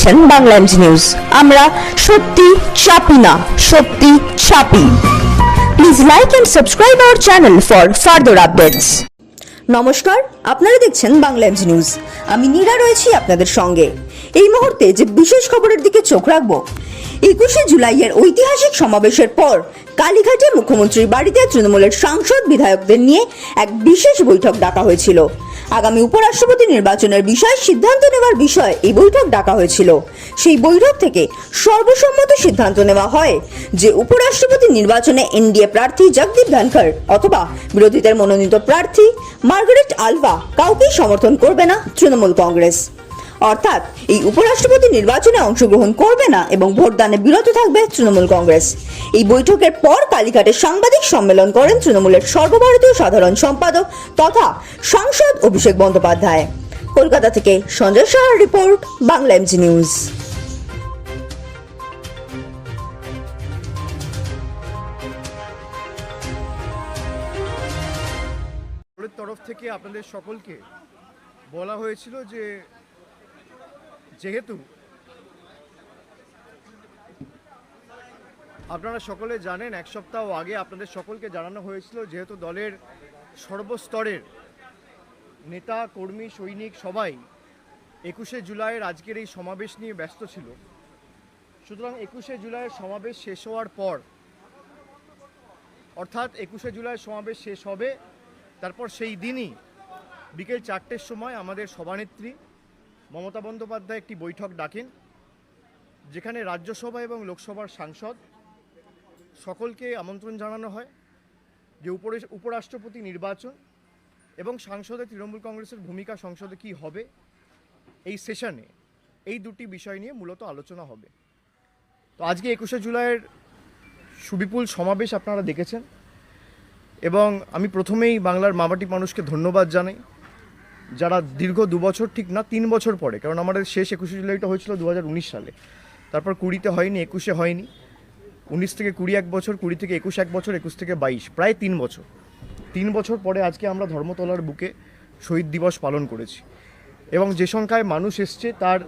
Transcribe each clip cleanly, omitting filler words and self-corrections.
দেখছেন বাংলা নিউজ। আমরা সত্যি চাপি না, সত্যি ছাপি। Please like and subscribe our channel for further updates. নমস্কার, আপনারা দেখছেন বাংলা নিউজ। আমি নীরা রয়েছি আপনাদের সঙ্গে। এই মুহূর্তে যে বিশেষ খবরের দিকে চোখ রাখবো, 21শে জুলাইয়ের ঐতিহাসিক সমাবেশের পর কালীঘাটে মুখ্যমন্ত্রীর বাড়িতে তৃণমূলের সাংসদ বিধায়কদের নিয়ে এক বিশেষ বৈঠক ডাকা হয়েছিল। আগামী উপরাষ্ট্রপতি নির্বাচনের বিষয়ে সিদ্ধান্ত নেওয়ার বিষয়ে এই বৈঠক ডাকা হয়েছিল। সেই বৈঠক থেকে সর্বসম্মত সিদ্ধান্ত নেওয়া হয় যে উপরাষ্ট্রপতি নির্বাচনে এনডিএ প্রার্থী জগদীপ ধনখর অথবা বিরোধীদের মনোনীত প্রার্থী মার্গারেট আলভা কাউকেই সমর্থন করবে না তৃণমূল কংগ্রেস। অর্থাৎ এই উপরাষ্ট্রপতি নির্বাচনে অংশগ্রহণ করবে না এবং ভোটদানে বিরত থাকবে তৃণমূল কংগ্রেস। এই বৈঠকের পর কালীঘাটে সাংবাদিক সম্মেলন করেন তৃণমূলের সর্বভারতীয় সাধারণ সম্পাদক তথা সাংসদ অভিষেক বন্দ্যোপাধ্যায়। কলকাতা থেকে সঞ্জয় সাহার রিপোর্ট, বাংলা নিউজ। তরফ থেকে আপনাদের সকলকে বলা হয়েছিল যে যেহেতু আপনারা সকলে জানেন, এক সপ্তাহ আগে আপনাদের সকলকে জানানো হয়েছিল যেহেতু দলের সর্বস্তরের নেতা কর্মী সৈনিক সবাই 21শে জুলাইয়ের আজকের এই সমাবেশ নিয়ে ব্যস্ত ছিল, সুতরাং 21শে জুলাইয়ের সমাবেশ শেষ হওয়ার পর অর্থাৎ 21শে জুলাইয়ের সমাবেশ শেষ হবে, তারপর সেই দিনই বিকেল 4টের সময় আমাদের সভানেত্রী মমতা বন্দ্যোপাধ্যায় একটি বৈঠক ডাকেন, যেখানে রাজ্যসভা এবং লোকসভার সাংসদ সকলকে আমন্ত্রণ জানানো হয় যে উপরাষ্ট্রপতি নির্বাচন এবং সংসদে তৃণমূল কংগ্রেসের ভূমিকা সংসদে কী হবে, এই সেশনে এই দুটি বিষয় নিয়ে মূলত আলোচনা হবে। তো আজকে 21শে জুলাইয়ের সুবিপুল সমাবেশ আপনারা দেখেছেন এবং আমি প্রথমেই বাংলার মামাটি মানুষকে ধন্যবাদ জানাই, যারা দীর্ঘ 2 বছর, ঠিক না 3 বছর পরে, কারণ আমাদের শেষ 21শে জুলাইটা হয়েছিল 2019 সালে, তারপর 20-তে হয়নি, 21-এ হয়নি, 19 থেকে 20 1 বছর, 20 থেকে 21 1 বছর, 21 থেকে 22, প্রায় 3 বছর পরে আজকে আমরা ধর্মতলার বুকে শহীদ দিবস পালন করেছি এবং যে সংখ্যায় মানুষ এসছে তার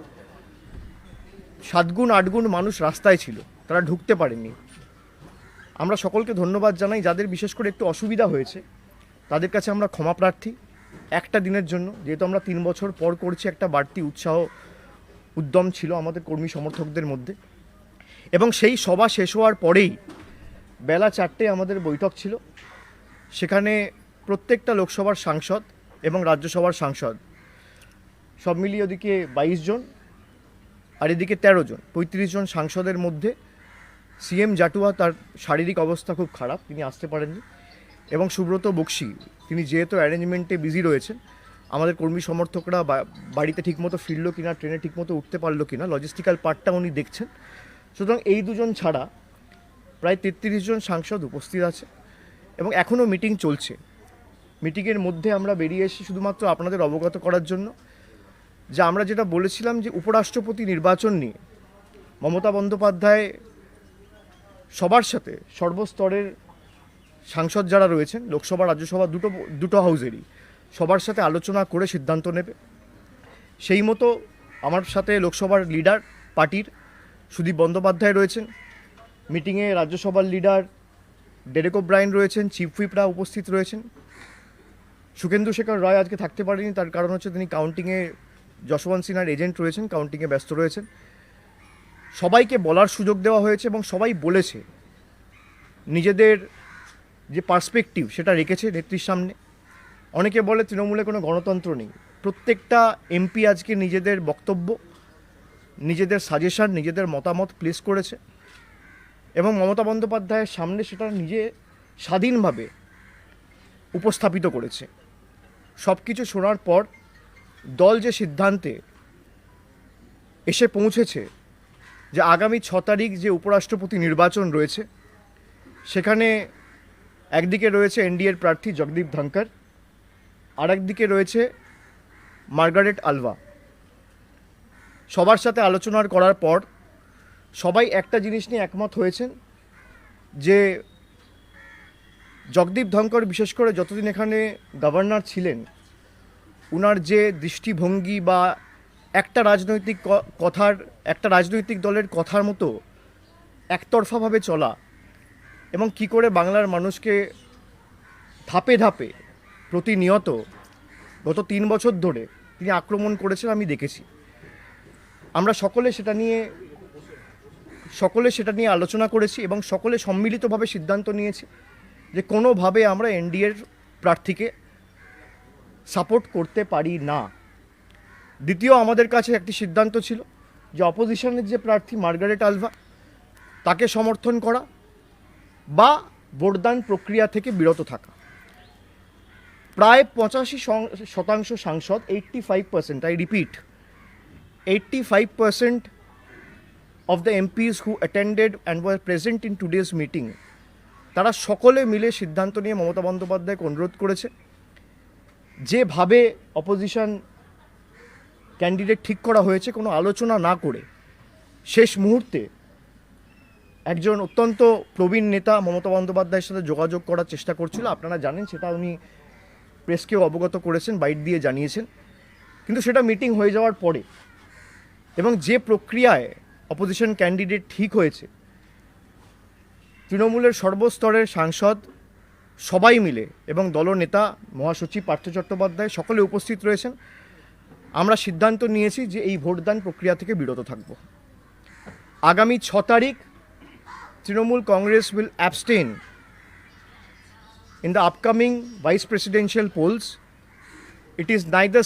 7 গুণ 8 গুণ মানুষ রাস্তায় ছিল, তারা ঢুকতে পারেনি। আমরা সকলকে ধন্যবাদ জানাই। যাদের বিশেষ করে একটু অসুবিধা হয়েছে তাদের কাছে আমরা ক্ষমা প্রার্থী একটা দিনের জন্য, যেহেতু আমরা 3 বছর পর করছি। একটা বাড়তি উৎসাহ উদ্যম ছিল আমাদের কর্মী সমর্থকদের মধ্যে এবং সেই সভা শেষ হওয়ার পরেই বেলা 4টে আমাদের বৈঠক ছিল, সেখানে প্রত্যেকটা লোকসভার সাংসদ এবং রাজ্যসভার সাংসদ সব মিলিয়ে ওদিকে 22 জন আর এদিকে 13 জন, 35 জন সাংসদের মধ্যে সিএম জাটুয়া, তার শারীরিক অবস্থা খুব খারাপ, তিনি আসতে পারেননি, এবং সুব্রত বক্সি, তিনি যেহেতু অ্যারেঞ্জমেন্টে বিজি রয়েছেন, আমাদের কর্মী সমর্থকরা বাড়িতে ঠিকমতো ফিরলো কিনা, ট্রেনে ঠিকমতো উঠতে পারলো কিনা, লজিস্টিক্যাল পার্টটা উনি দেখছেন। সুতরাং এই দুজন ছাড়া প্রায় 33 জন সাংসদ উপস্থিত আছে এবং এখনও মিটিং চলছে। মিটিংয়ের মধ্যে আমরা বেরিয়ে এসে শুধুমাত্র আপনাদের অবগত করার জন্য যে আমরা যেটা বলেছিলাম যে উপরাষ্ট্রপতি নির্বাচন নিয়ে মমতা বন্দ্যোপাধ্যায় সবার সাথে, সর্বস্তরের সাংসদ যারা রয়েছেন, লোকসভা রাজ্যসভা দুটো হাউসেরই, সবার সাথে আলোচনা করে সিদ্ধান্ত নেবে। সেই মতো আমার সাথে লোকসভার লিডার পার্টির সুদীপ বন্দ্যোপাধ্যায় রয়েছেন, মিটিংয়ে রাজ্যসভার লিডার ডেরেক ওব্রায়েন রয়েছেন, চিফ হুইপরা উপস্থিত রয়েছেন। সুখেন্দু শেখর রায় আজকে থাকতে পারেনি, তার কারণ হচ্ছে তিনি কাউন্টিংয়ে যশবন্ত সিনহার এজেন্ট রয়েছেন, কাউন্টিংয়ে ব্যস্ত রয়েছেন। সবাইকে বলার সুযোগ দেওয়া হয়েছে এবং সবাই বলেছে, নিজেদের যে পার্সপেক্টিভ সেটা রেখেছে নেত্রীর সামনে। অনেকে বলে তৃণমূলে কোনো গণতন্ত্র নেই, প্রত্যেকটা এমপি আজকে নিজেদের বক্তব্য, নিজেদের সাজেশন, নিজেদের মতামত প্লেস করেছে এবং মমতা বন্দ্যোপাধ্যায়ের সামনে সেটা নিজে স্বাধীনভাবে উপস্থাপিত করেছে। সব কিছু শোনার পর দল যে সিদ্ধান্তে এসে পৌঁছেছে যে আগামী 6 তারিখ যে উপরাষ্ট্রপতি নির্বাচন রয়েছে, সেখানে একদিকে রয়েছে এনডিএর প্রার্থী জগদীপ ধনখর, আর একদিকে রয়েছে মার্গারেট আলভা। সবার সাথে আলোচনা করার পর সবাই একটা জিনিস নিয়ে একমত হয়েছেন যে জগদীপ ধনখর বিশেষ করে যতদিন এখানে গভর্নর ছিলেন, উনার যে দৃষ্টিভঙ্গি বা একটা রাজনৈতিক দলের কথার মতো একতরফাভাবে চলা এবং কি করে বাংলার মানুষকে ধাপে ধাপে প্রতিনিয়ত গত 3 বছর ধরে তিনি আক্রমণ করেছেন আমি দেখেছি। আমরা সকলে সেটা নিয়ে আলোচনা করেছি এবং সকলে সম্মিলিতভাবে সিদ্ধান্ত নিয়েছি যে কোনোভাবে আমরা এনডিএর প্রার্থীকে সাপোর্ট করতে পারি না। দ্বিতীয়, আমাদের কাছে একটি সিদ্ধান্ত ছিল যে অপোজিশনের যে প্রার্থী মার্গারেট আলভা তাকে সমর্থন করা বা ভোটদান প্রক্রিয়া থেকে বিরত থাকা। প্রায় 85% সাংসদ, 85%, I repeat, 85% of the MPs who attended and were present in today's meeting, তারা সকলে মিলে সিদ্ধান্ত নিয়ে মমতা বন্দ্যোপাধ্যায়কে অনুরোধ করেছে যেভাবে অপোজিশন ক্যান্ডিডেট ঠিক করা হয়েছে কোনো আলোচনা না করে শেষ মুহূর্তে একজন অত্যন্ত প্রবীণ নেতা মমতা বন্দ্যোপাধ্যায়ের সাথে যোগাযোগ করার চেষ্টা করছিল। আপনারা জানেন, সেটা উনি প্রেসকেও অবগত করেছেন, বাইট দিয়ে জানিয়েছেন। কিন্তু সেটা মিটিং হয়ে যাওয়ার পরে এবং যে প্রক্রিয়ায় অপোজিশন ক্যান্ডিডেট ঠিক হয়েছে, তৃণমূলের সর্বস্তরের সাংসদ সবাই মিলে এবং দলনেতা মহাসচিব পার্থ চট্টোপাধ্যায় সকলে উপস্থিত রয়েছেন, আমরা সিদ্ধান্ত নিয়েছি যে এই ভোটদান প্রক্রিয়া থেকে বিরত থাকব। আগামী 6 তারিখ Trinamool Congress will abstain in the upcoming vice presidential polls. It is neither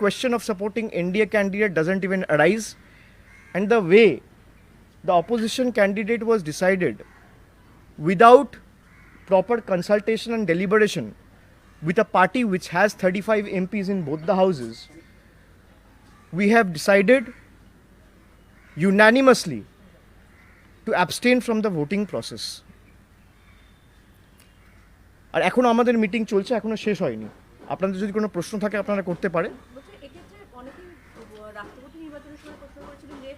question of supporting NDA candidate doesn't even arise, and the way the opposition candidate was decided without proper consultation and deliberation with a party which has 35 MPs in both the houses, we have decided unanimously to abstain from the voting process. আর এখনো আমাদের meeting চলছে, এখনো শেষ হয়নি। আপনাদের যদি কোনো প্রশ্ন থাকে আপনারা করতে পারে। এক্ষেত্রে অনেকেই রাষ্ট্রপতি নির্বাচনের সময় প্রশ্ন করেছিলেন যে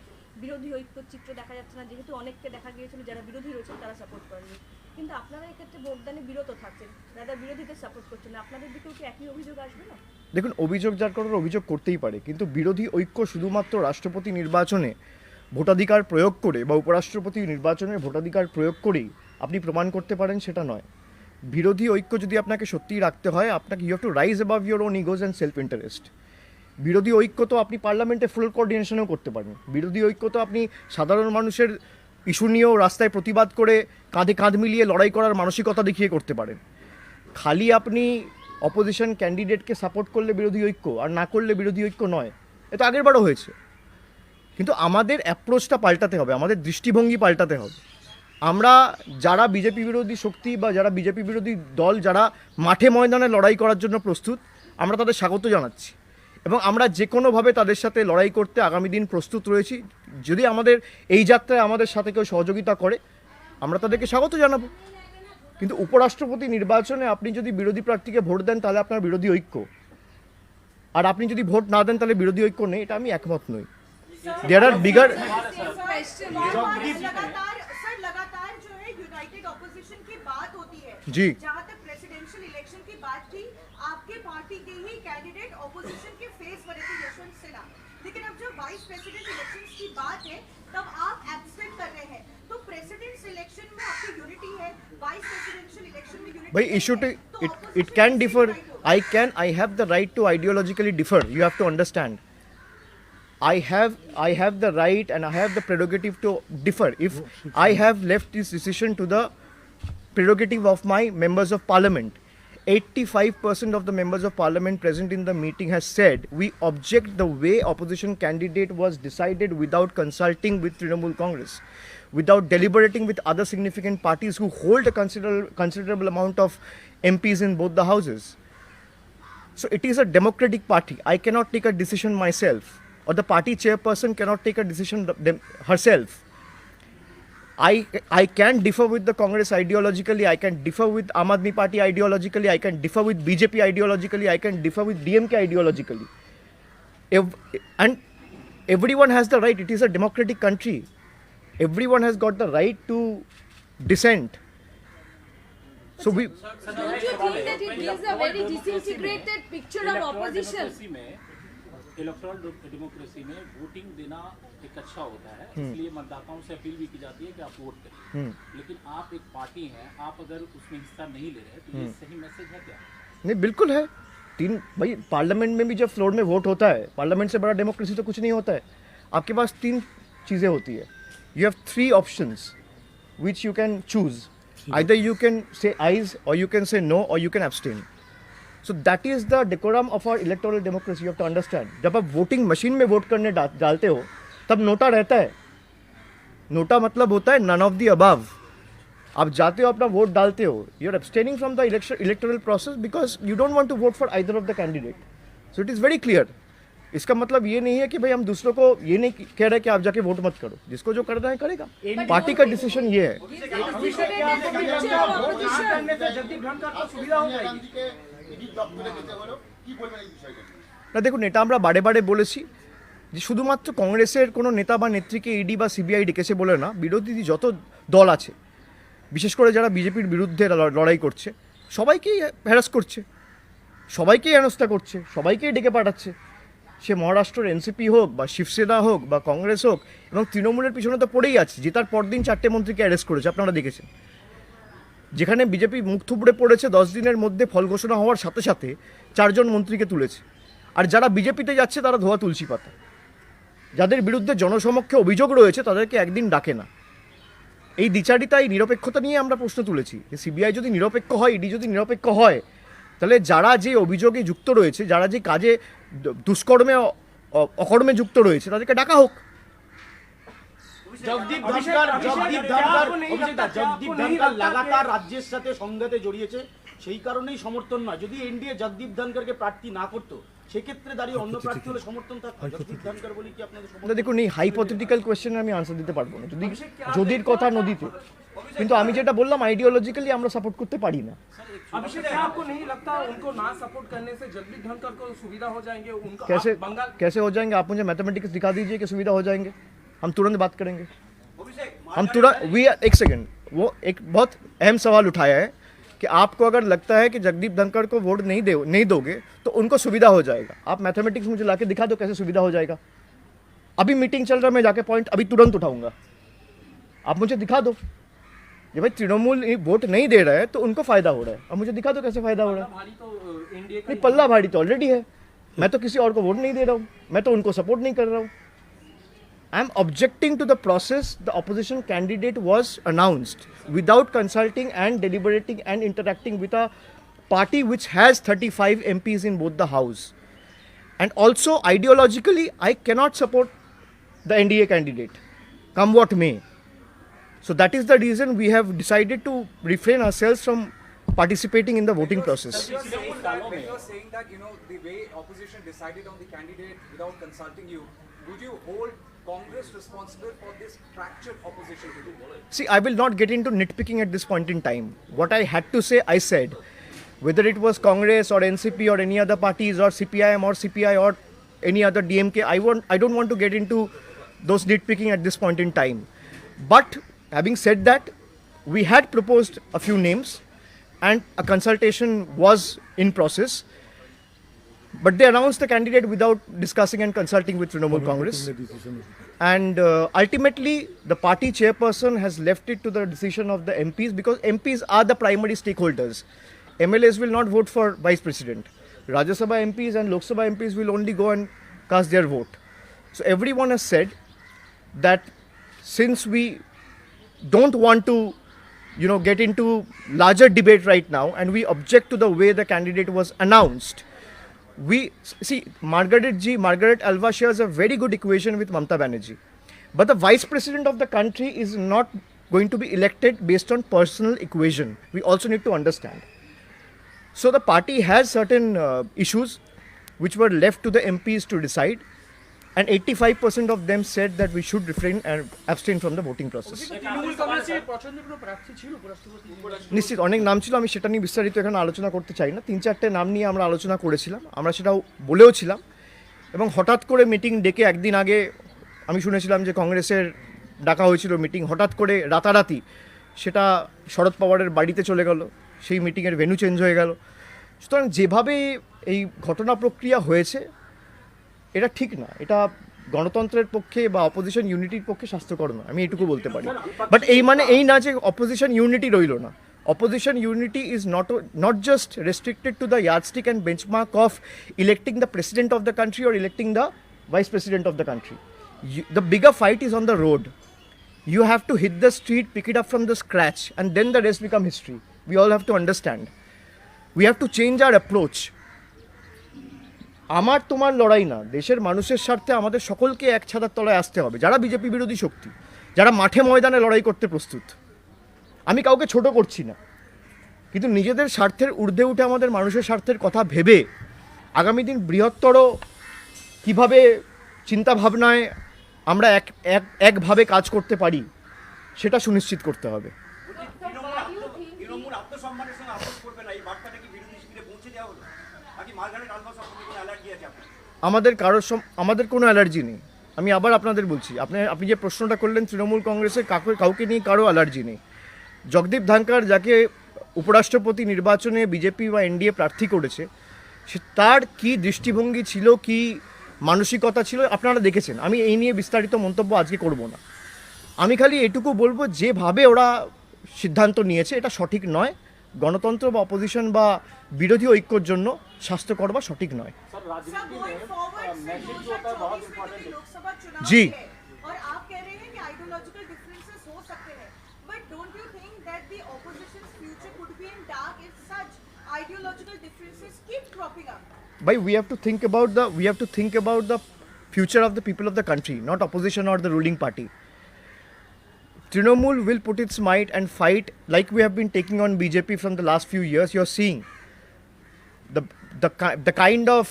বিরোধী ঐক্য চিত্র দেখা যাচ্ছে না, যেহেতু অনেককে দেখা গিয়েছিল যারা বিরোধী রয়েছেন তারা সাপোর্ট করেনি, কিন্তু আপনারা এক্ষেত্রে ভোটদানে বিরত থাকছেন, যারা বিরোধীদের সাপোর্ট করছেন না, আপনাদের দিকেও কি একই অভিযোগ আসবে না? দেখুন, অভিযোগ যার করার অভিযোগ করতেই পারে, কিন্তু বিরোধী ঐক্য শুধুমাত্র রাষ্ট্রপতি নির্বাচনে ভোটাধিকার প্রয়োগ করে বা উপরাষ্ট্রপতি নির্বাচনে ভোটাধিকার প্রয়োগ করেই আপনি প্রমাণ করতে পারেন সেটা নয়। বিরোধী ঐক্য যদি আপনাকে সত্যিই রাখতে হয়, আপনাকে you have to rise above your own egos and self interest. বিরোধী ঐক্য তো আপনি পার্লামেন্টে ফুল কোঅর্ডিনেশনও করতে পারেন। বিরোধী ঐক্য তো আপনি সাধারণ মানুষের ইস্যু নিয়েও রাস্তায় প্রতিবাদ করে কাঁধে কাঁধ মিলিয়ে লড়াই করার মানসিকতা দেখিয়ে করতে পারেন। খালি আপনি অপোজিশন ক্যান্ডিডেটকে সাপোর্ট করলে বিরোধী ঐক্য আর না করলে বিরোধী ঐক্য নয়। এটা আগেরবারও হয়েছে, কিন্তু আমাদের অ্যাপ্রোচটা পাল্টাতে হবে, আমাদের দৃষ্টিভঙ্গি পাল্টাতে হবে। আমরা যারা বিজেপি বিরোধী শক্তি বা যারা বিজেপি বিরোধী দল, যারা মাঠে ময়দানে লড়াই করার জন্য প্রস্তুত, আমরা তাদের স্বাগত জানাচ্ছি এবং আমরা যে কোনোভাবে তাদের সাথে লড়াই করতে আগামী দিন প্রস্তুত রয়েছি। যদি আমাদের এই যাত্রায় আমাদের সাথে কেউ সহযোগিতা করে, আমরা তাদেরকে স্বাগত জানাবো। কিন্তু উপরাষ্ট্রপতি নির্বাচনে আপনি যদি বিরোধী প্রার্থীকে ভোট দেন তাহলে আপনার বিরোধী ঐক্য, আর আপনি যদি ভোট না দেন তাহলে বিরোধী ঐক্য নেই, এটা আমি একমত নই। देयर आर बिगर लगातार जो है यूनाइटेड ऑपोजिशन की बात होती है जी, जहां तक प्रेसिडेंशियल इलेक्शन की बात थी, आपके पार्टी के ही कैंडिडेट ऑपोजिशन के फेस बने थे यशवंत सिन्हा, लेकिन अब जब वाइस प्रेसिडेंट इलेक्शंस की बात है तब आप एब्सेंट कर रहे हैं, तो प्रेसिडेंट्स इलेक्शन में आपकी यूनिटी है, वाइस प्रेसिडेंशियल इलेक्शन में यूनिटी भाई issue it can differ. I have the right to ideologically differ. You have to understand. I have the right and I have the prerogative to differ. If I have left this decision to the prerogative of my members of parliament, 85% of the members of parliament present in the meeting has said we object the way opposition candidate was decided without consulting with Trinamool Congress, without deliberating with other significant parties who hold a considerable amount of MPs in both the houses. So it is a democratic party. I cannot take a decision myself, or the party chairperson cannot take a decision herself. I can differ with the Congress ideologically, I can differ with Aam Aadmi Party ideologically, I can differ with BJP ideologically, I can differ with DMK ideologically. And everyone has the right. It is a democratic country. Everyone has got the right to dissent. So we... Don't you think that it gives a very disintegrated picture of opposition? Electoral democracy में voting देना एक अच्छा होता है, इसलिए मतदाताओं से appeal भी की जाती है कि आप वोट करें। लेकिन आप एक पार्टी हैं, आप अगर उसमें हिस्सा नहीं ले रहे तो ये सही मैसेज है क्या? नहीं, बिल्कुल है। भाई पार्लियामेंट में भी जब फ्लोर में वोट होता है, पार्लियामेंट से बड़ा डेमोक्रेसी तो कुछ नहीं होता है। आपके पास 3 चीज़ें होती है। You have 3 options which you can choose. Either you can say ayes, और यू कैन से नो, और you can abstain. So that is the decorum of our electoral democracy. You have to understand, जब आप voting machine में vote करने डालते हो तब NOTA रहता है। नोटा मतलब होता है नन ऑफ द अबव। आप जाते हो, अपना वोट डालते हो, you are abstaining from the electoral process because you don't want to vote for either of the candidate. So it is very clear. इसका मतलब ये नहीं है कि भाई हम दूसरों को ये नहीं कह रहे कि आप जाके वोट मत करो। जिसको जो करना है करेगा। पार्टी का डिसीजन ये है। না দেখুন, এটা আমরা বারে বারে বলেছি যে শুধুমাত্র কংগ্রেসের কোনো নেতা বা নেত্রীকে ইডি বা সিবিআই ডেকেছে বলে না, বিরোধী যত দল আছে, বিশেষ করে যারা বিজেপির বিরুদ্ধে লড়াই করছে, সবাইকেই হ্যারাস করছে, সবাইকেই হেনস্থা করছে, সবাইকেই ডেকে পাঠাচ্ছে। সে মহারাষ্ট্রের এনসিপি হোক বা শিবসেনা হোক বা কংগ্রেস হোক, এবং তৃণমূলের পিছনে তো পড়েই আছে। জেতার পরদিন 4টে মন্ত্রীকে অ্যারেস্ট করেছে, আপনারা দেখেছেন। যেখানে বিজেপি মুখ থুবড়ে পড়েছে, 10 দিনের মধ্যে ফল ঘোষণা হওয়ার সাথে সাথে 4 জন মন্ত্রীকে তুলেছে। আর যারা বিজেপিতে যাচ্ছে তারা ধোয়া তুলসী পাতা। যাদের বিরুদ্ধে জনসমক্ষে অভিযোগ রয়েছে তাদেরকে একদিন ডাকে না। এই দ্বিচারিতা, এই নিরপেক্ষতা নিয়ে আমরা প্রশ্ন তুলেছি যে সিবিআই যদি নিরপেক্ষ হয়, ইডি যদি নিরপেক্ষ হয়, তাহলে যারা যে অভিযোগে যুক্ত রয়েছে, যারা যে কাজে দুষ্কর্মে অকর্মে যুক্ত রয়েছে, তাদেরকে ডাকা হোক। জগদীপ ধনখর লাগাতার রাজ্যের সাথে সংঘাতে জড়িয়েছে, সেই কারণেই সমর্থন নয়। যদি এনডিএ জগদীপ ধনখরকে প্রার্থী না করতো, সেক্ষেত্রে দাঁড়িয়ে অন্য প্রার্থী হলে সমর্থন থাকতো। জগদীপ ধনখর বলি কি আপনাদের সমর্থন? দেখুন, এই হাইপোথেটিক্যাল কোয়েশ্চেনে আমি আনসার দিতে পারবো না। যদির কথা নদীতে, কিন্তু আমি যেটা বললাম, আইডিওলজিক্যালি আমরা সাপোর্ট করতে পারি না। अभिषेक, क्या आपको नहीं लगता उनको ना सपोर्ट करने से जगदीप धनखर को सुविधा हो जाएंगे? उनका कैसे हो जाएंगे? आप मुझे मैथमेटिक्स दिखा दीजिए कि सुविधा हो जाएंगे, हम तुरंत बात करेंगे। हम तुरंत एक सेकंड, वो एक बहुत अहम सवाल उठाया है कि आपको अगर लगता है कि जगदीप धनखर को वोट नहीं दोगे तो उनको सुविधा हो जाएगा। आप मैथमेटिक्स मुझे लाके दिखा दो कैसे सुविधा हो जाएगा। अभी मीटिंग चल रहा है, मैं जाके पॉइंट अभी तुरंत उठाऊंगा। आप मुझे दिखा दो कि भाई तृणमूल वोट नहीं दे रहा है तो उनको फायदा हो रहा है। अब मुझे दिखा दो कैसे फायदा हो रहा है। नहीं, पल्ला भारी तो ऑलरेडी है। मैं तो किसी और को वोट नहीं दे रहा हूँ, मैं तो उनको सपोर्ट नहीं कर रहा हूँ। I am objecting to the process the opposition candidate was announced without consulting and deliberating and interacting with a party which has 35 MPs in both the house. And also ideologically, I cannot support the NDA candidate, come what may. So that is the reason we have decided to refrain ourselves from participating in the voting process. When you're saying that, the way opposition decided on the candidate without consulting you, would you hold Congress responsible for this fractured opposition? See, I will not get into nitpicking at this point in time. What I had to say, I said. Whether it was Congress or NCP or any other parties or CPIM or CPI or any other DMK, I don't want to get into those nitpicking at this point in time. But having said that, we had proposed a few names and a consultation was in process. But they announced the candidate without discussing and consulting with Trinamool Congress. And ultimately, the party chairperson has left it to the decision of the MPs because MPs are the primary stakeholders. MLAs will not vote for vice president. Rajya Sabha MPs and Lok Sabha MPs will only go and cast their vote. So everyone has said that since we don't want to get into larger debate right now and we object to the way the candidate was announced, we see Margaret Alva shares a very good equation with Mamta Banerjee, but the vice president of the country is not going to be elected based on personal equation. We also need to understand. So the party has certain issues which were left to the MPs to decide, and 85% of them said that we should refrain and abstain from the voting process. নিশ্চিত অনেক নাম ছিল, আমি সেটা নিয়ে বিস্তারিত এখানে আলোচনা করতে চাই না। 3-4টে নাম নিয়ে আমরা আলোচনা করেছিলাম, আমরা সেটাও বলেও ছিলাম। এবং হঠাৎ করে মিটিং ডেকে একদিন আগে আমি শুনেছিলাম যে কংগ্রেসের ডাকা হয়েছিল মিটিং, হঠাৎ করে রাতারাতি সেটা শরদ পাওয়ারের বাড়িতে চলে গেল, সেই মিটিংয়ের ভেন্যু চেঞ্জ হয়ে গেল। সুতরাং যেভাবে এই ঘটনা প্রক্রিয়া হয়েছে, এটা ঠিক না, এটা গণতন্ত্রের পক্ষে বা অপোজিশন ইউনিটির পক্ষে স্বাস্থ্যকর না, আমি এটুকু বলতে পারি। বাট এই না যে অপোজিশন ইউনিটি রইল না। Opposition unity is not just restricted to the yardstick and benchmark of electing the president of the country or electing the vice president of the country. The bigger fight is on the road. You have to hit the street, pick it up from the scratch, and then the rest become history. We all have to understand. We have to change our approach. আমার তোমার লড়াই না, দেশের মানুষের স্বার্থে আমাদের সকলকে এক ছাতার তলায় আসতে হবে। যারা বিজেপি বিরোধী শক্তি, যারা মাঠে ময়দানে লড়াই করতে প্রস্তুত, আমি কাউকে ছোট করছি না, কিন্তু নিজেদের স্বার্থের ঊর্ধ্বে উঠে আমাদের মানুষের স্বার্থের কথা ভেবে আগামী দিন বৃহত্তর কিভাবে চিন্তা ভাবনায় আমরা একভাবে কাজ করতে পারি সেটা সুনিশ্চিত করতে হবে। তৃণমূল আত্মসম্মানের সঙ্গে আপোষ করবে না, এই বার্তাটা কি বিরোধী শিবিরে পৌঁছে দেওয়া হলো নাকি মাঝখানে ডালমা সম্পর্কে কোনো অ্যালার্জি আছে আপনার? আমাদের কোনো অ্যালার্জি নেই। আমি আবার আপনাদের বলছি, আপনি যে প্রশ্নটা করলেন তৃণমূল কংগ্রেসের কাউকে নিয়ে কারো অ্যালার্জি নেই। জগদীপ ধনখর যাকে উপরাষ্ট্রপতি নির্বাচনে বিজেপি বা এনডিএ প্রার্থী করেছে, তার কি দৃষ্টিভঙ্গি ছিল, কি মানসিকতা ছিল আপনারা দেখেছেন। আমি এই নিয়ে বিস্তারিত মন্তব্য আজকে করব না। আমি খালি এটুকু বলবো, যেভাবে ওরা সিদ্ধান্ত নিয়েছে এটা সঠিক নয়, গণতন্ত্র বা অপোজিশন বা বিরোধী ঐক্যর জন্য স্বাস্থ্যকর বা সঠিক নয়। जी और आप कह रहे हैं कि आइडियोलॉजिकल डिफरेंसेस हो सकते हैं, but don't you think that the opposition's future could be in dark if such ideological differences keep cropping up? But we have to think about the future of the people of the country, not opposition or the ruling party. Trinamool will put its might and fight like we have been taking on BJP from the last few years. You're seeing the kind of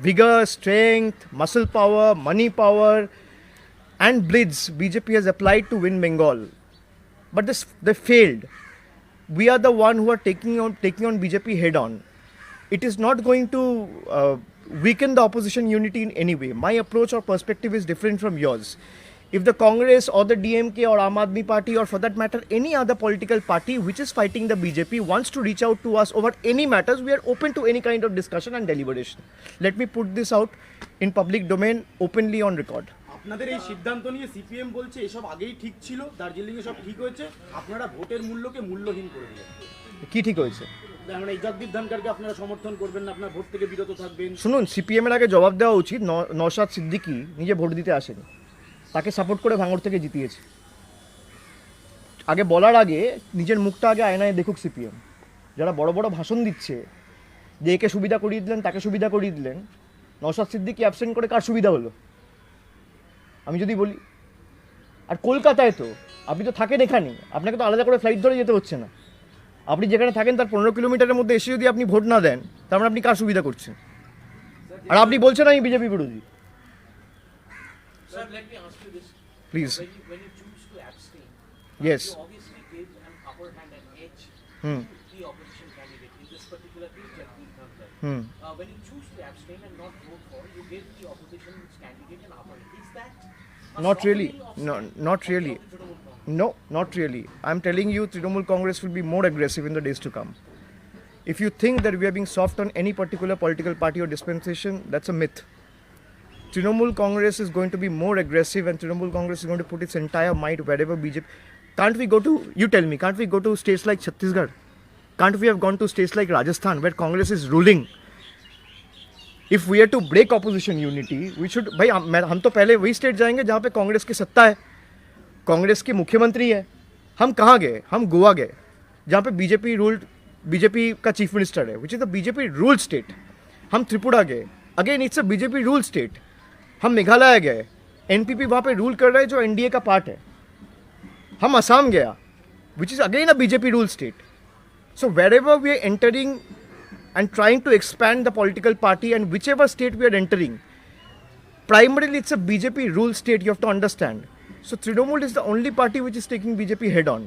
vigor, strength, muscle power, money power and blitz BJP has applied to win Bengal. But they failed. We are the one who are taking on BJP head on. It is not going to weaken the opposition unity in any way. My approach or perspective is different from yours. If the Congress or the DMK or Aam Aadmi Party, or for that matter any other political party which is fighting the BJP wants to reach out to us over any matters, we are open to any kind of discussion and deliberation. Let me put this out in public domain openly on record. আপনাদের এই সিদ্ধান্ত নিয়ে CPM বলছে এসব আগেই ঠিক ছিল, দার্জিলিংয়ে সব ঠিক হয়েছে, আপনারা ভোটের মূল্যকে মূল্যহীন করে দিলেন। কি ঠিক হয়েছে? মানে এই জগদীপ ধনখরকে আপনারা সমর্থন করবেন না, আপনারা ভোট থেকে বিরত থাকবেন। শুনুন, সিপিএম এর আগে জবাব দেওয়া উচিত, নওশাদ সিদ্দিকী নিজে ভোট দিতে আসেনি, তাকে সাপোর্ট করে ভাঙড় থেকে জিতিয়েছে। আগে বলার আগে নিজের মুখটা আগে আয়নায় দেখুক সিপিএম। যারা বড় বড় ভাষণ দিচ্ছে যে একে সুবিধা করিয়ে দিলেন, তাকে সুবিধা করিয়ে দিলেন, নওশাদ সিদ্দিকী অ্যাবসেন্ট করে কার সুবিধা হলো আমি যদি বলি? আর কলকাতায় তো আপনি তো থাকেন এখানেই, আপনাকে তো আলাদা করে ফ্লাইট ধরে যেতে হচ্ছে না। আপনি যেখানে থাকেন তার 15 কিলোমিটারের মধ্যে এসে যদি আপনি ভোট না দেন, তার মানে আপনি কার সুবিধা করছেন? আর আপনি বলছেন আমি বিজেপি বিরোধী। Sir, let me ask you this. Please. When you choose to abstain, Yes. you obviously give an upper hand and edge Hmm. to the opposition candidate. In this particular case, Jagdeep Dhankhar. Hmm. When you choose to abstain and not vote for, you give the opposition's candidate an upper hand. Is that a Not really. softening No, of not of really. the Trinamool Congress? No, not really. I'm telling you, Trinamool Congress will be more aggressive in the days to come. If you think that we are being soft on any particular political party or dispensation, that's a myth. Trinamool Congress is going to be more aggressive, and Trinamool Congress is going to put its entire might wherever BJP. Can't we go to, you tell me, can't we go to states like Chhattisgarh? Can't we have gone to states like Rajasthan where Congress is ruling? If we are to break opposition unity, we should, भाई हम तो पहले वही state जाएंगे जहाँ पे कांग्रेस की सत्ता है, कांग्रेस के मुख्यमंत्री है। हम कहाँ गए? हम गोवा गए, जहाँ पे बीजेपी का चीफ मिनिस्टर है, which is the BJP rule state. हम त्रिपुरा गए, again it's a BJP rule state. हम मेघालय गए, एनपीपी वहाँ पे रूल कर रहा है जो एनडीए का पार्ट है। हम असम गया, which is again a BJP rule state. So wherever we are entering and trying to expand the political party, and whichever state we are entering, primarily it's a BJP rule state, you have to understand. So Trinamool is the only party which is taking BJP head on.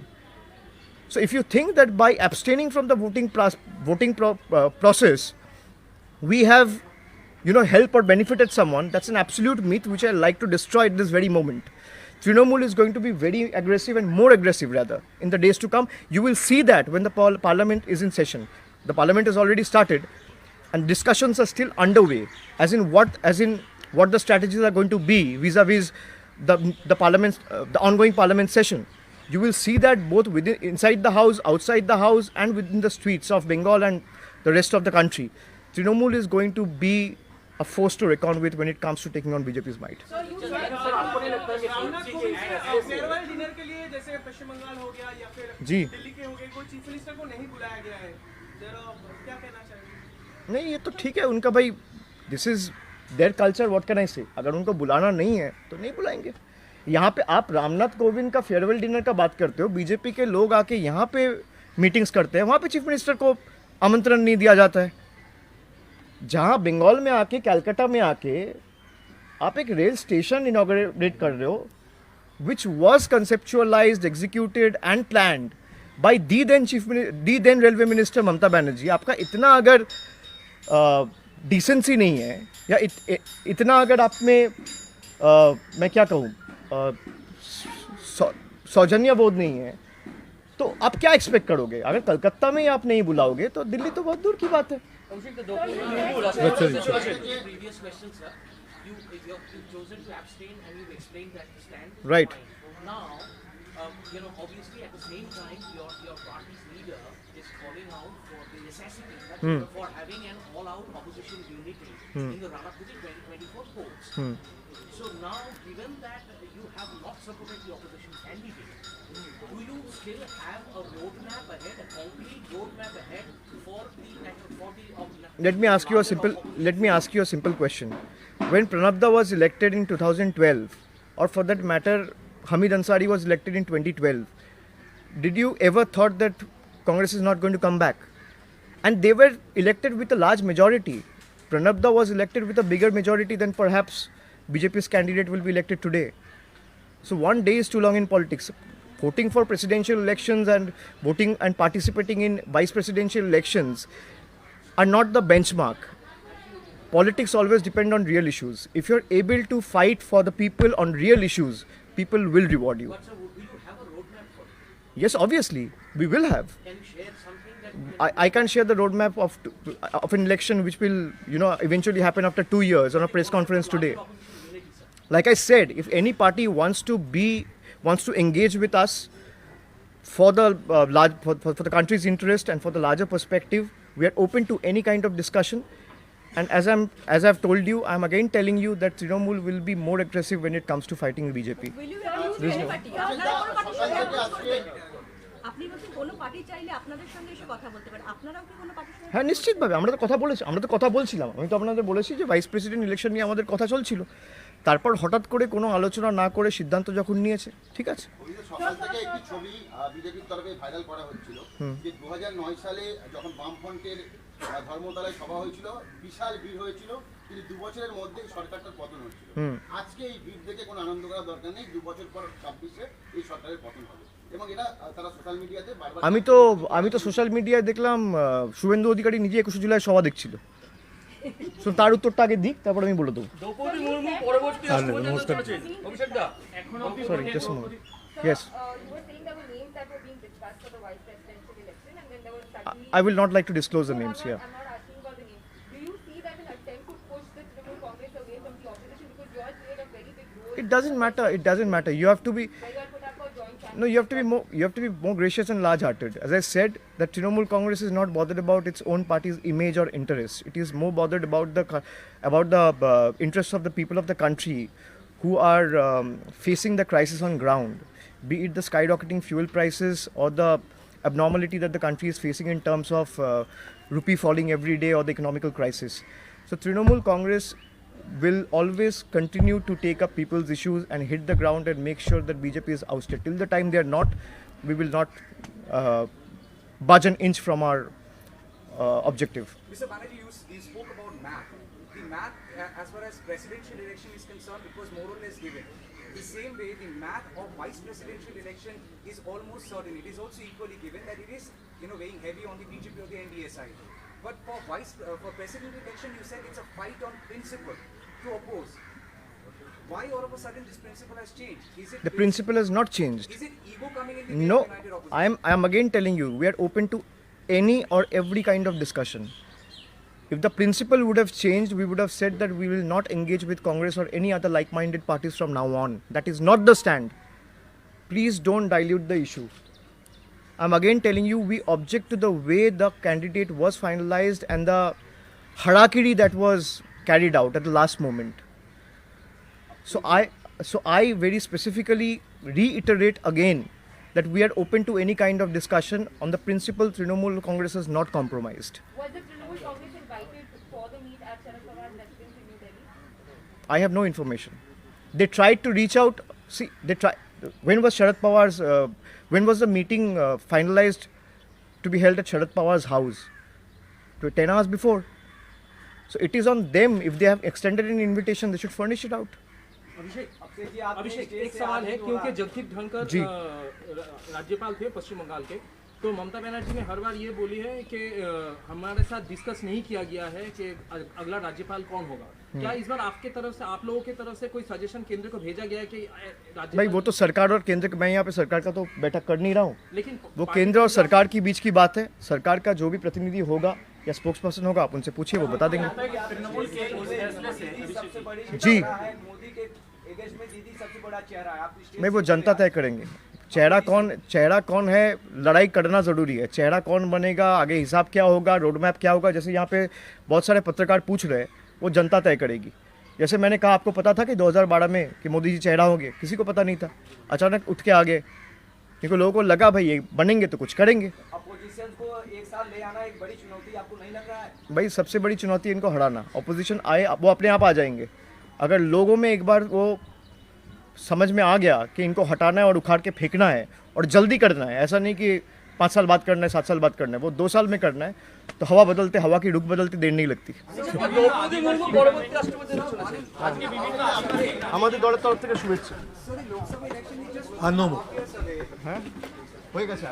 So if you think that by abstaining from the voting process, we have, helped or benefited someone, that's an absolute myth which I like to destroy at this very moment. Trinamool is going to be very aggressive, and more aggressive rather, in the days to come. You will see that when the parliament is in session. The parliament has already started and discussions are still underway, as in what the strategies are going to be vis-a-vis the parliament, the ongoing parliament session. You will see that both within, inside the house, outside the house, and within the streets of Bengal and the rest of the country, Trinamool is going to be a force to reckon with when it comes to taking on BJP's might. Farewell dinner के लिए जैसे पश्चिम बंगाल हो गया या फिर जी दिल्ली के हो गए, कोई चीफ मिनिस्टर को नहीं बुलाया गया है, क्या कहना चाहिए? नहीं, ये तो ठीक है उनका भाई, this is their culture, what can I से. अगर उनको बुलाना नहीं है तो नहीं बुलाएंगे. यहाँ पे आप रामनाथ कोविंद का फेयरवेल डिनर का बात करते हो, बीजेपी के लोग आके यहाँ पे मीटिंग्स करते हैं, वहाँ पे चीफ मिनिस्टर को आमंत्रण नहीं दिया जाता है. जहाँ बंगाल में आके, कलकत्ता में आके आप एक रेल स्टेशन इनॉग्रेट कर रहे हो, which was conceptualized, executed and planned by the then railway minister Mamata Banerjee. आपका इतना अगर डिसेंसी नहीं है या इतना अगर आप में मैं क्या कहूँ सौजन्य बोध नहीं है, तो आप क्या एक्सपेक्ट करोगे? अगर कलकत्ता में ही आप नहीं बुलाओगे तो दिल्ली तो बहुत दूर की बात है. You've chosen to abstain and you've explained that stand. Right. Now, obviously at the same time, your party's leader is calling out for the necessity for having an all-out opposition unity in the run-up to the 2024 polls. So now, given that you have not supported the opposition candidate, do you still have a roadmap ahead, a concrete roadmap ahead for the Let me ask you a simple question. When Pranabda was elected in 2012, or for that matter, Hamid Ansari was elected in 2012, did you ever thought that Congress is not going to come back? And they were elected with a large majority. Pranabda was elected with a bigger majority than perhaps BJP's candidate will be elected today. So one day is too long in politics. Voting for presidential elections and voting and participating in vice presidential elections are not the benchmark. Politics always depend on real issues. If you're able to fight for the people on real issues, people will reward you. But sir, will you have a roadmap for it? Yes, obviously, we will have. Can you share something that I can't share the roadmap of an election which will, eventually happen after 2 years on a press conference today. Like I said, if any party wants to engage with us for the for the country's interest and for the larger perspective, we are open to any kind of discussion. And as I've told you, I'm again telling you that Trinamool will be more aggressive when it comes to fighting BJP. Will you ever use any party? আপনারা কোনো পার্টির সঙ্গে approach করবেন? আপনি বলছেন কোনো party চাইলে আপনাদের সঙ্গে এসে কথা বলতে পারে, আপনারাও কি কোনো পার্টির সঙ্গে? হ্যাঁ, নিশ্চিতভাবে আমরা তো কথা বলছিলাম. আমি তো আপনাদের বলেছি যে ভাইস প্রেসিডেন্ট ইলেকশন নিয়ে আমাদের কথা চলছিল. তারপর হঠাৎ করে কোনো আলোচনা না করে সিদ্ধান্ত যখন নিয়েছে, ঠিক আছে. সকাল থেকে একটি ছবি বিজেপির তরফে ভাইরাল করা হচ্ছিল যে 2009 সালে যখন বামফ্রন্টের ধর্মতলায় সভা হয়েছিল, বিশাল ভিড় হয়েছিল, কিন্তু 2 বছরের মধ্যে সরকারটার পতন হয়েছিল. আজকে এই ভিড় দেখে কোনো আনন্দ করার দরকার নেই. 2 বছর পর 26-এ এই সরকারের পতন হবে এবং এটা তারা সোশ্যাল মিডিয়াতে বারবার. আমি তো সোশ্যাল মিডিয়ায় দেখলাম শুভেন্দু অধিকারী নিজে 21 জুলাই সভা দেখছিল. সো তার উত্তরটা আগে দিক, তারপর আমি বলে দেবো. Sorry, just a moment. Yes, You were saying there were names that were being discussed for the vice presidential election, and then there was suddenly. I will not like to disclose the names here. I'm not asking about the names. Do you see that an attempt to push the Trinamool Congress away from the opposition because you all played a very big role? It doesn't matter. You have to be. Where you all put up a joint campaign. No, you have to be more gracious and large-hearted. As I said, that Trinamool Congress is not bothered about its own party's image or interests. It is more bothered about the interests of the people of the country who are facing the crisis on ground, be it the skyrocketing fuel prices or the abnormality that the country is facing in terms of rupee falling every day or the economical crisis. So Trinamool Congress will always continue to take up people's issues and hit the ground and make sure that BJP is ousted. Till the time they are not, we will not budge an inch from our objective. Mr. Banerjee, you spoke about math. The math, as far as presidential election is concerned, it was more or less given. The same way, the math of vice presidential election is almost certain. It is also equally given that it is, weighing heavy on the BJP or the NDA side. But for presidential election, you said it's a fight on principle to oppose. Why all of a sudden this principle has changed? The principle has not changed. Is it ego coming in the way No, of united opposition? I am again telling you, we are open to any or every kind of discussion. If the principle would have changed, we would have said that we will not engage with Congress or any other like-minded parties from now on. That is not the stand. Please don't dilute the issue. I'm again telling you, we object to the way the candidate was finalized and the harakiri that was carried out at the last moment. So I very specifically reiterate again that we are open to any kind of discussion on the principle Trinamool Congress is not compromised. Was the Trinamool Congress invited for the meet at Sharad Pawar's residence in New Delhi? I have no information. They tried to reach out. See, they tried. When was Sharad Pawar's? When was the meeting finalized to be held at Sharad Pawar's house? 10 hours before. So it is on them. If they have extended an invitation, they should furnish it out. अभिषेक एक सवाल है, क्योंकि जगदीप धनखर राज्यपाल थे पश्चिम बंगाल के, तो ममता बनर्जी ने हर बार ये बोली है कि हमारे साथ डिस्कस नहीं किया गया है कि अगला राज्यपाल कौन होगा। क्या इस बार आपके तरफ से, आप लोगों की तरफ से कोई सजेशन केंद्र को भेजा गया है कि भाई वो तो सरकार और केंद्र, मैं यहाँ पे सरकार का तो बैठक कर नहीं रहा हूँ, लेकिन वो केंद्र और सरकार की बीच की बात है। सरकार का जो भी प्रतिनिधि होगा या स्पोक्स पर्सन होगा, आप उनसे पूछिए, वो बता देंगे। जी मैं वो जनता तय करेंगे। चेहरा कौन है, लड़ाई करना ज़रूरी है। चेहरा कौन बनेगा, आगे हिसाब क्या होगा, रोड मैप क्या होगा, जैसे यहाँ पे बहुत सारे पत्रकार पूछ रहे हैं, वो जनता तय करेगी। जैसे मैंने कहा, आपको पता था कि 2012 में कि मोदी जी चेहरा होंगे? किसी को पता नहीं था, अचानक उठ के आ गए, क्योंकि लोगों को लगा भाई ये बनेंगे तो कुछ करेंगे। अपोजिशन को एक साथ ले आना एक बड़ी चुनौती आपको नहीं लग रहा है? भाई सबसे बड़ी चुनौती इनको हराना। ऑपोजिशन आए, वो अपने आप आ जाएंगे। अगर लोगों में एक बार वो समझ में आ गया कि इनको हटाना है और उखाड़ के फेंकना है और जल्दी करना है, ऐसा नहीं कि 5 साल बाद करना है, 7 साल बाद करना है, वो 2 साल में करना है, तो हवा की रुख बदलते देर नहीं लगती। আমাদের দলের তরফ থেকে শুভেচ্ছা। হয়ে গেছে।